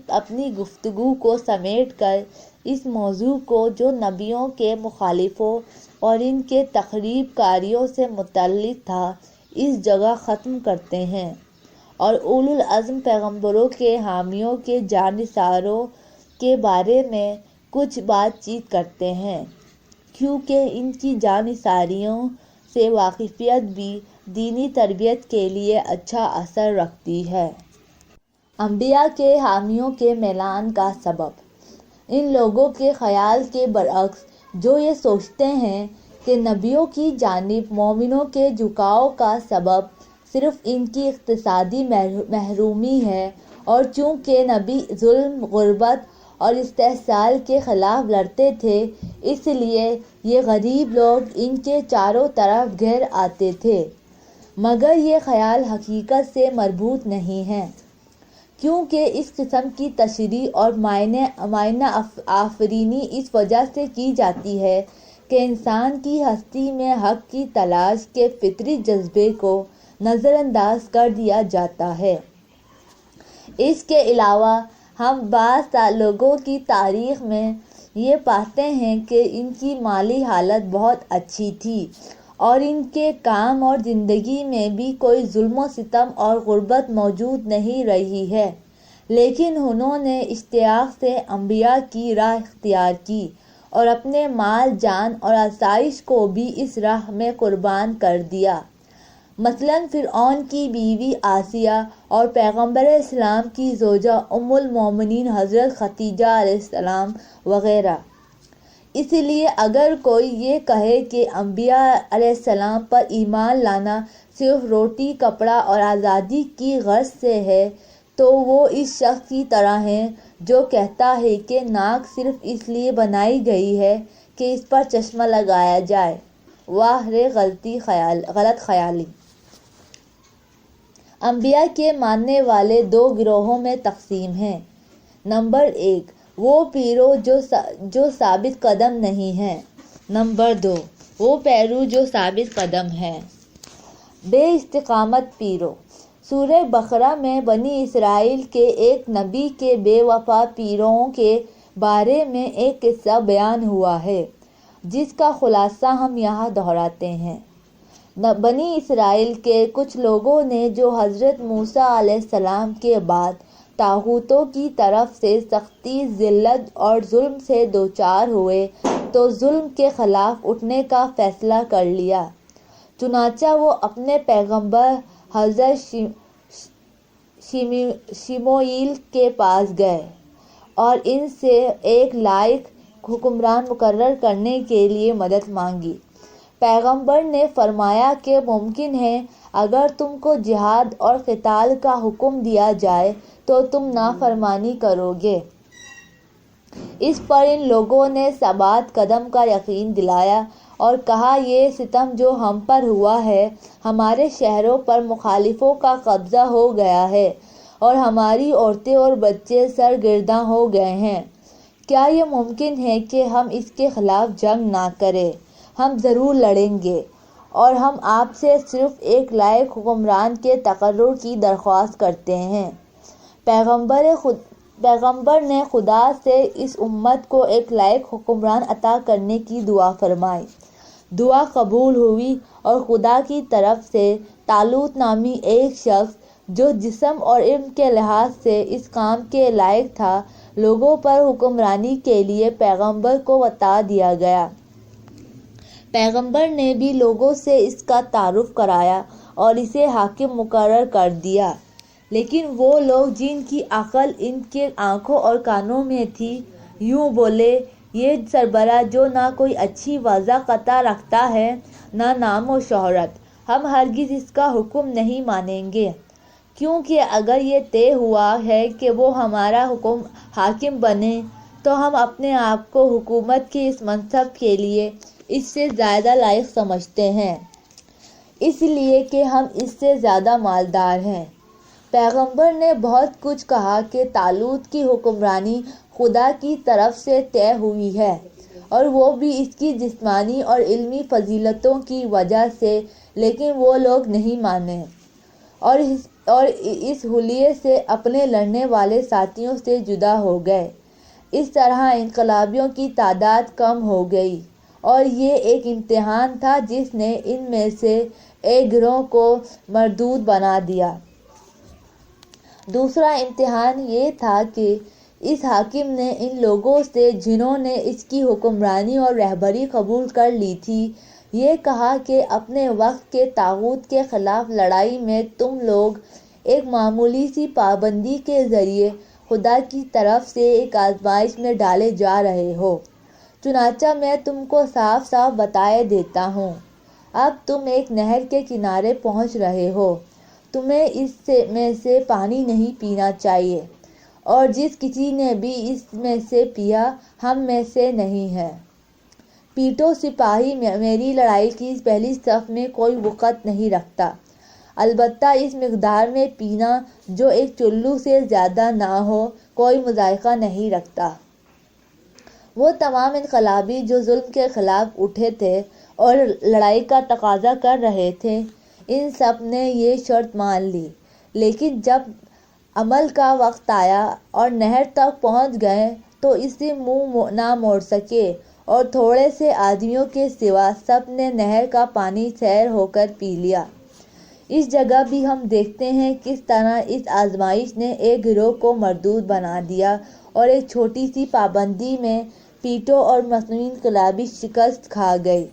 [SPEAKER 1] اپنی گفتگو کو سمیٹ کر اس موضوع کو جو نبیوں کے مخالفوں اور ان کے تخریب کاریوں سے متعلق تھا اس جگہ ختم کرتے ہیں اور اولو العزم پیغمبروں کے حامیوں کے جانثاروں کے بارے میں کچھ بات چیت کرتے ہیں، کیونکہ ان کی جانثاریوں سے واقفیت بھی دینی تربیت کے لیے اچھا اثر رکھتی ہے۔ انبیاء کے حامیوں کے میلان کا سبب۔ ان لوگوں کے خیال کے برعکس جو یہ سوچتے ہیں کہ نبیوں کی جانب مومنوں کے جھکاؤ کا سبب صرف ان کی اقتصادی محرومی ہے، اور چونکہ نبی ظلم، غربت اور استحصال کے خلاف لڑتے تھے اس لیے یہ غریب لوگ ان کے چاروں طرف گھیر آتے تھے، مگر یہ خیال حقیقت سے مربوط نہیں ہے، کیونکہ اس قسم کی تشریح اور معنی آفرینی اس وجہ سے کی جاتی ہے کہ انسان کی ہستی میں حق کی تلاش کے فطری جذبے کو نظر انداز کر دیا جاتا ہے۔ اس کے علاوہ ہم بعض لوگوں کی تاریخ میں یہ پاتے ہیں کہ ان کی مالی حالت بہت اچھی تھی اور ان کے کام اور زندگی میں بھی کوئی ظلم و ستم اور غربت موجود نہیں رہی ہے، لیکن انہوں نے اشتیاق سے انبیاء کی راہ اختیار کی اور اپنے مال، جان اور آسائش کو بھی اس راہ میں قربان کر دیا۔ مثلاً فرعون کی بیوی آسیہ اور پیغمبر اسلام کی زوجہ ام المومنین حضرت خدیجہ علیہ السلام وغیرہ۔ اس لیے اگر کوئی یہ کہے کہ انبیاء علیہ السلام پر ایمان لانا صرف روٹی، کپڑا اور آزادی کی غرض سے ہے تو وہ اس شخص کی طرح ہے جو کہتا ہے کہ ناک صرف اس لیے بنائی گئی ہے کہ اس پر چشمہ لگایا جائے۔ واہ رے غلط خیالی۔ انبیاء کے ماننے والے دو گروہوں میں تقسیم ہیں۔ نمبر 1، وہ پیرو جو ثابت قدم نہیں ہیں۔ نمبر 2، وہ پیرو جو ثابت قدم ہیں۔ بے استقامت پیرو۔ سورہ بقرہ میں بنی اسرائیل کے ایک نبی کے بے وفا پیرووں کے بارے میں ایک قصہ بیان ہوا ہے جس کا خلاصہ ہم یہاں دہراتے ہیں۔ بنی اسرائیل کے کچھ لوگوں نے جو حضرت موسیٰ علیہ السلام کے بعد طاغوتوں کی طرف سے سختی، ذلت اور ظلم سے دوچار ہوئے تو ظلم کے خلاف اٹھنے کا فیصلہ کر لیا۔ چنانچہ وہ اپنے پیغمبر حضرت شموئیل کے پاس گئے اور ان سے ایک لائق حکمران مقرر کرنے کے لیے مدد مانگی۔ پیغمبر نے فرمایا کہ ممکن ہے اگر تم کو جہاد اور قتال کا حکم دیا جائے تو تم نافرمانی کرو گے۔ اس پر ان لوگوں نے ثبات قدم کا یقین دلایا اور کہا یہ ستم جو ہم پر ہوا ہے، ہمارے شہروں پر مخالفوں کا قبضہ ہو گیا ہے اور ہماری عورتیں اور بچے سرگرداں ہو گئے ہیں۔ کیا یہ ممکن ہے کہ ہم اس کے خلاف جنگ نہ کریں؟ ہم ضرور لڑیں گے اور ہم آپ سے صرف ایک لائق حکمران کے تقرر کی درخواست کرتے ہیں۔ پیغمبر نے خدا سے اس امت کو ایک لائق حکمران عطا کرنے کی دعا فرمائی۔ دعا قبول ہوئی اور خدا کی طرف سے طالوت نامی ایک شخص جو جسم اور علم کے لحاظ سے اس کام کے لائق تھا، لوگوں پر حکمرانی کے لیے پیغمبر کو بتا دیا گیا۔ پیغمبر نے بھی لوگوں سے اس کا تعارف کرایا اور اسے حاکم مقرر کر دیا، لیکن وہ لوگ جن کی عقل ان کے آنکھوں اور کانوں میں تھی یوں بولے، یہ سربراہ جو نہ کوئی اچھی وضاحت رکھتا ہے نہ نام و شہرت، ہم ہرگز اس کا حکم نہیں مانیں گے، کیونکہ اگر یہ طے ہوا ہے کہ وہ ہمارا حاکم بنے تو ہم اپنے آپ کو حکومت کے اس منصب کے لیے اس سے زیادہ لائق سمجھتے ہیں، اس لیے کہ ہم اس سے زیادہ مالدار ہیں۔ پیغمبر نے بہت کچھ کہا کہ طالوت کی حکمرانی خدا کی طرف سے طے ہوئی ہے اور وہ بھی اس کی جسمانی اور علمی فضیلتوں کی وجہ سے، لیکن وہ لوگ نہیں مانے اور اس حلیے سے اپنے لڑنے والے ساتھیوں سے جدا ہو گئے۔ اس طرح انقلابیوں کی تعداد کم ہو گئی اور یہ ایک امتحان تھا جس نے ان میں سے ایک گروہ کو مردود بنا دیا۔ دوسرا امتحان یہ تھا کہ اس حاکم نے ان لوگوں سے جنہوں نے اس کی حکمرانی اور رہبری قبول کر لی تھی یہ کہا کہ اپنے وقت کے طاغوت کے خلاف لڑائی میں تم لوگ ایک معمولی سی پابندی کے ذریعے خدا کی طرف سے ایک آزمائش میں ڈالے جا رہے ہو، چنانچہ میں تم کو صاف صاف بتائے دیتا ہوں۔ اب تم ایک نہر کے کنارے پہنچ رہے ہو، تمہیں اس میں سے پانی نہیں پینا چاہیے، اور جس کسی نے بھی اس میں سے پیا ہم میں سے نہیں ہے۔ پیٹو سپاہی میری لڑائی کی پہلی صف میں کوئی وقت نہیں رکھتا، البتہ اس مقدار میں پینا جو ایک چلو سے زیادہ نہ ہو کوئی مذائقہ نہیں رکھتا۔ وہ تمام انقلابی جو ظلم کے خلاف اٹھے تھے اور لڑائی کا تقاضا کر رہے تھے، ان سب نے یہ شرط مان لی، لیکن جب عمل کا وقت آیا اور نہر تک پہنچ گئے تو اس سے منہ نہ موڑ سکے اور تھوڑے سے آدمیوں کے سوا سب نے نہر کا پانی سیر ہو کر پی لیا۔ اس جگہ بھی ہم دیکھتے ہیں کس طرح اس آزمائش نے ایک گروہ کو مردود بنا دیا اور ایک چھوٹی سی پابندی میں پیٹو اور مصنوعی انقلابی شکست کھا گئی۔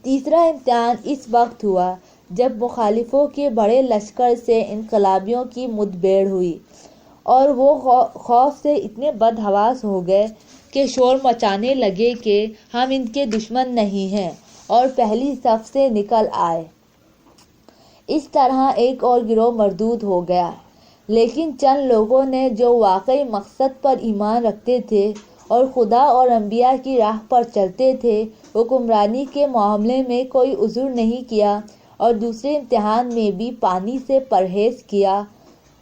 [SPEAKER 1] تیسرا امتحان اس وقت ہوا جب مخالفوں کے بڑے لشکر سے انقلابیوں کی مدبھیڑ ہوئی اور وہ خوف سے اتنے بدحواس ہو گئے کہ شور مچانے لگے کہ ہم ان کے دشمن نہیں ہیں اور پہلی صف سے نکل آئے۔ اس طرح ایک اور گروہ مردود ہو گیا، لیکن چند لوگوں نے جو واقعی مقصد پر ایمان رکھتے تھے اور خدا اور انبیاء کی راہ پر چلتے تھے، حکمرانی کے معاملے میں کوئی عذر نہیں کیا اور دوسرے امتحان میں بھی پانی سے پرہیز کیا۔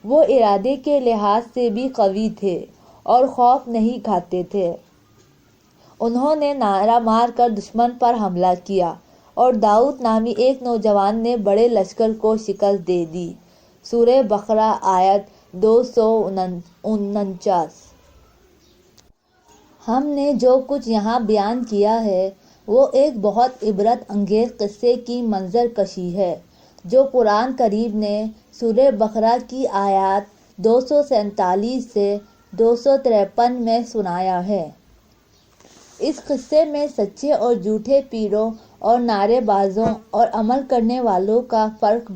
[SPEAKER 1] وہ ارادے کے لحاظ سے بھی قوی تھے اور خوف نہیں کھاتے تھے۔ انہوں نے نعرہ مار کر دشمن پر حملہ کیا اور داؤد نامی ایک نوجوان نے بڑے لشکر کو شکست دے دی۔ سورہ بقرہ آیت 249۔ ہم نے جو کچھ یہاں بیان کیا ہے وہ ایک بہت عبرت انگیز قصے کی منظر کشی ہے جو قرآن کریم نے سورہ بقرہ کی آیات 247 سے 253 میں سنایا ہے۔ اس قصے میں سچے اور جھوٹے پیروں اور نعرے بازوں اور عمل کرنے والوں کا فرق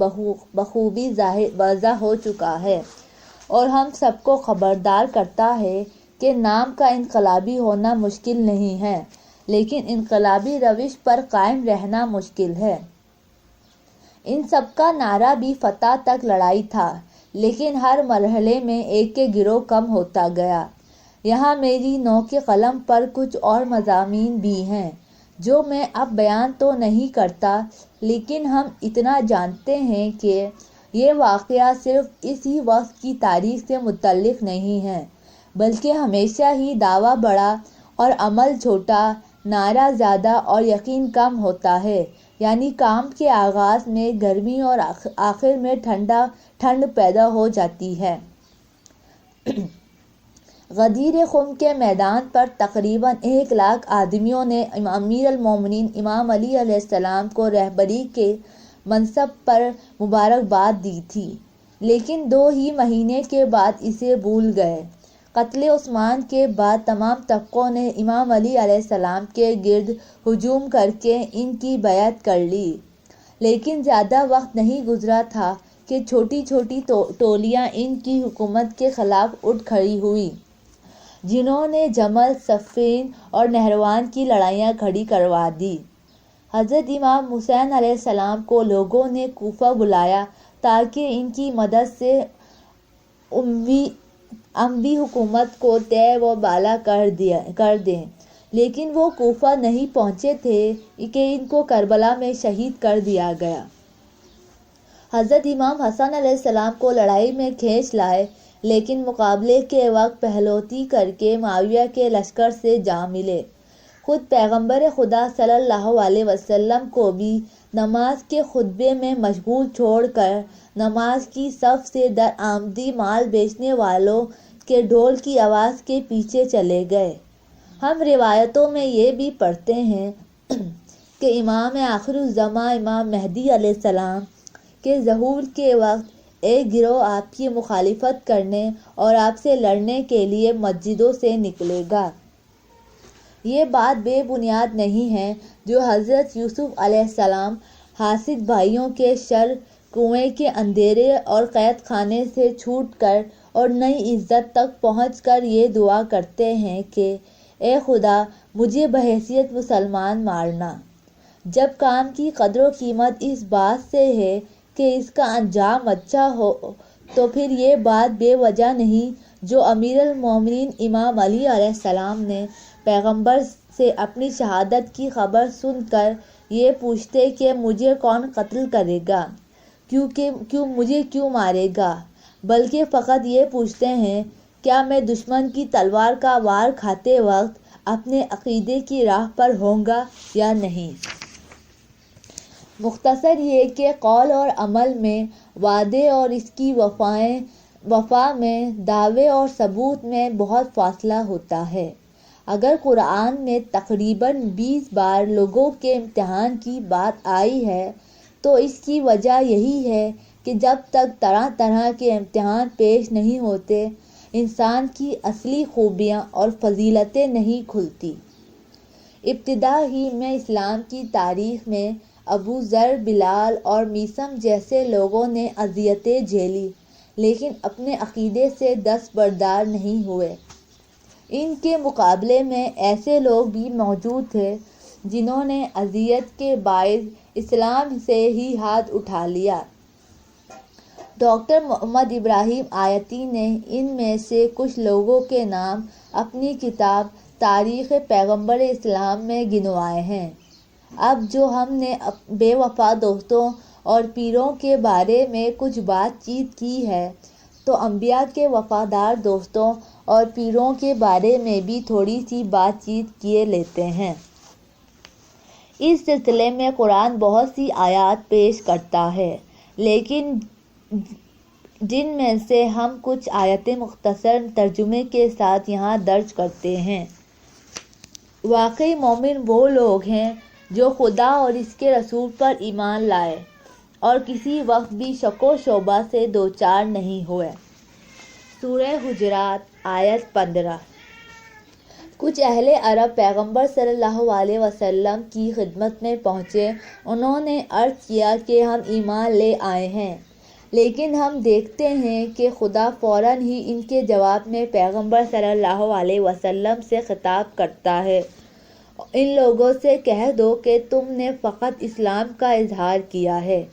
[SPEAKER 1] بخوبی واضح ہو چکا ہے اور ہم سب کو خبردار کرتا ہے کہ نام کا انقلابی ہونا مشکل نہیں ہے، لیکن انقلابی روش پر قائم رہنا مشکل ہے۔ ان سب کا نعرہ بھی فتح تک لڑائی تھا، لیکن ہر مرحلے میں ایک ایک گروہ کم ہوتا گیا۔ یہاں میری نو کے قلم پر کچھ اور مضامین بھی ہیں جو میں اب بیان تو نہیں کرتا، لیکن ہم اتنا جانتے ہیں کہ یہ واقعہ صرف اسی وقت کی تاریخ سے متعلق نہیں ہے، بلکہ ہمیشہ ہی دعویٰ بڑا اور عمل چھوٹا، نعرہ زیادہ اور یقین کم ہوتا ہے، یعنی کام کے آغاز میں گرمی اور آخر میں ٹھنڈ پیدا ہو جاتی ہے۔ غدیر خم کے میدان پر تقریباً 1,00,000 آدمیوں نے امیر المومنین امام علی علیہ السلام کو رہبری کے منصب پر مبارکباد دی تھی، لیکن 2 ہی مہینے کے بعد اسے بھول گئے۔ قتل عثمان کے بعد تمام طبقوں نے امام علی علیہ السلام کے گرد ہجوم کر کے ان کی بیعت کر لی، لیکن زیادہ وقت نہیں گزرا تھا کہ چھوٹی چھوٹی ٹولیاں ان کی حکومت کے خلاف اٹھ کھڑی ہوئیں، جنہوں نے جمل، صفین اور نہروان کی لڑائیاں کھڑی کروا دیں۔ حضرت امام حسین علیہ السلام کو لوگوں نے کوفہ بلایا تاکہ ان کی مدد سے اموی حکومت کو طے و بالا کر دیں، لیکن وہ کوفہ نہیں پہنچے تھے کہ ان کو کربلا میں شہید کر دیا گیا۔ حضرت امام حسن علیہ السلام کو لڑائی میں کھینچ لائے، لیکن مقابلے کے وقت پہلوتی کر کے معاویہ کے لشکر سے جا ملے۔ خود پیغمبر خدا صلی اللہ علیہ وسلم کو بھی نماز کے خطبے میں مشغول چھوڑ کر نماز کی صف سے درآمدی مال بیچنے والوں کے ڈھول کی آواز کے پیچھے چلے گئے۔ ہم روایتوں میں یہ بھی پڑھتے ہیں کہ امام آخر الزماں امام مہدی علیہ السلام کے ظہور کے وقت ایک گروہ آپ کی مخالفت کرنے اور آپ سے لڑنے کے لیے مسجدوں سے نکلے گا۔ یہ بات بے بنیاد نہیں ہے جو حضرت یوسف علیہ السلام حاسد بھائیوں کے شر، کنویں کے اندھیرے اور قید خانے سے چھوٹ کر اور نئی عزت تک پہنچ کر یہ دعا کرتے ہیں کہ اے خدا مجھے بحیثیت مسلمان مارنا۔ جب کام کی قدر و قیمت اس بات سے ہے کہ اس کا انجام اچھا ہو تو پھر یہ بات بے وجہ نہیں جو امیر المومنین امام علی علیہ السلام نے پیغمبر سے اپنی شہادت کی خبر سن کر یہ پوچھتے کہ مجھے کون قتل کرے گا، مجھے کیوں مارے گا، بلکہ فقط یہ پوچھتے ہیں کیا میں دشمن کی تلوار کا وار کھاتے وقت اپنے عقیدے کی راہ پر ہوں گا یا نہیں۔ مختصر یہ کہ قول اور عمل میں، وعدے اور اس کی وفا میں، دعوے اور ثبوت میں بہت فاصلہ ہوتا ہے۔ اگر قرآن میں تقریباً 20 بار لوگوں کے امتحان کی بات آئی ہے تو اس کی وجہ یہی ہے کہ جب تک طرح طرح کے امتحان پیش نہیں ہوتے انسان کی اصلی خوبیاں اور فضیلتیں نہیں کھلتی۔ ابتدا ہی میں اسلام کی تاریخ میں ابو ذر، بلال اور میثم جیسے لوگوں نے اذیتیں جھیلی لیکن اپنے عقیدے سے دستبردار نہیں ہوئے۔ ان کے مقابلے میں ایسے لوگ بھی موجود تھے جنہوں نے اذیت کے باعث اسلام سے ہی ہاتھ اٹھا لیا۔ ڈاکٹر محمد ابراہیم آیتی نے ان میں سے کچھ لوگوں کے نام اپنی کتاب تاریخ پیغمبر اسلام میں گنوائے ہیں۔ اب جو ہم نے بے وفا دوستوں اور پیروں کے بارے میں کچھ بات چیت کی ہے تو انبیاء کے وفادار دوستوں اور پیروں کے بارے میں بھی تھوڑی سی بات چیت کیے لیتے ہیں۔ اس سلسلے میں قرآن بہت سی آیات پیش کرتا ہے لیکن جن میں سے ہم کچھ آیتیں مختصر ترجمے کے ساتھ یہاں درج کرتے ہیں۔ واقعی مومن وہ لوگ ہیں جو خدا اور اس کے رسول پر ایمان لائے اور کسی وقت بھی شک و شبہ سے دوچار نہیں ہوئے۔ سورہ حجرات آیت 15۔ کچھ اہل عرب پیغمبر صلی اللہ علیہ وسلم کی خدمت میں پہنچے۔ انہوں نے عرض کیا کہ ہم ایمان لے آئے ہیں، لیکن ہم دیکھتے ہیں کہ خدا فوراً ہی ان کے جواب میں پیغمبر صلی اللہ علیہ وسلم سے خطاب کرتا ہے، ان لوگوں سے کہہ دو کہ تم نے فقط اسلام کا اظہار کیا ہے،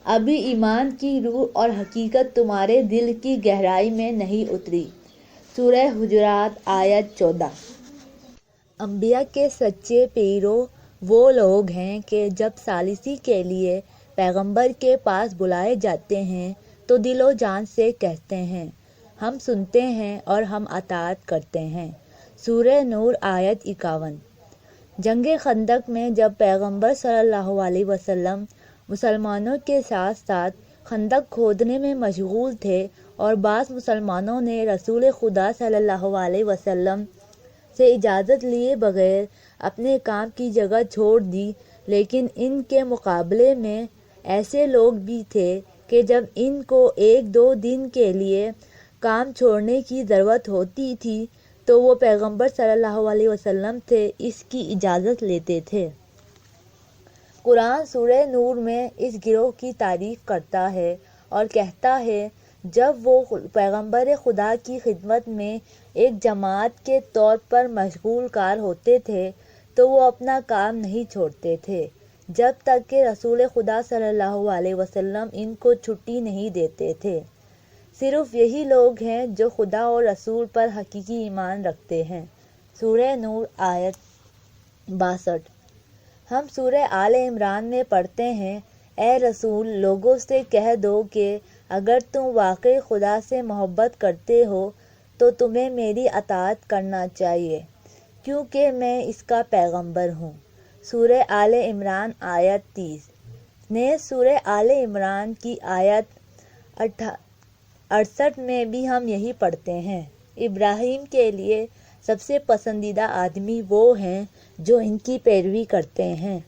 [SPEAKER 1] ابھی ایمان کی روح اور حقیقت تمہارے دل کی گہرائی میں نہیں اتری۔ سورہ حجرات آیت 14۔ انبیاء کے سچے پیرو وہ لوگ ہیں کہ جب ثالثی کے لیے پیغمبر کے پاس بلائے جاتے ہیں تو دل و جان سے کہتے ہیں ہم سنتے ہیں اور ہم اطاعت کرتے ہیں۔ سورہ نور آیت 51۔ جنگ خندق میں جب پیغمبر صلی اللہ علیہ وسلم مسلمانوں کے ساتھ ساتھ خندق کھودنے میں مشغول تھے اور بعض مسلمانوں نے رسول خدا صلی اللہ علیہ وسلم سے اجازت لیے بغیر اپنے کام کی جگہ چھوڑ دی، لیکن ان کے مقابلے میں ایسے لوگ بھی تھے کہ جب ان کو ایک دو دن کے لیے کام چھوڑنے کی ضرورت ہوتی تھی تو وہ پیغمبر صلی اللہ علیہ وسلم سے اس کی اجازت لیتے تھے۔ قرآن سورہ نور میں اس گروہ کی تعریف کرتا ہے اور کہتا ہے جب وہ پیغمبر خدا کی خدمت میں ایک جماعت کے طور پر مشغول کار ہوتے تھے تو وہ اپنا کام نہیں چھوڑتے تھے جب تک کہ رسول خدا صلی اللہ علیہ وسلم ان کو چھٹی نہیں دیتے تھے۔ صرف یہی لوگ ہیں جو خدا اور رسول پر حقیقی ایمان رکھتے ہیں۔ سورہ نور آیت 62۔ ہم سورہ آل عمران میں پڑھتے ہیں اے رسول لوگوں سے کہہ دو کہ اگر تم واقعی خدا سے محبت کرتے ہو تو تمہیں میری اطاعت کرنا چاہیے کیونکہ میں اس کا پیغمبر ہوں۔ سورہ آل عمران آیت 30۔ نیز سورہ آل عمران کی آیت 68 میں بھی ہم یہی پڑھتے ہیں ابراہیم کے لیے سب سے پسندیدہ آدمی وہ ہیں جو ان کی پیروی کرتے ہیں۔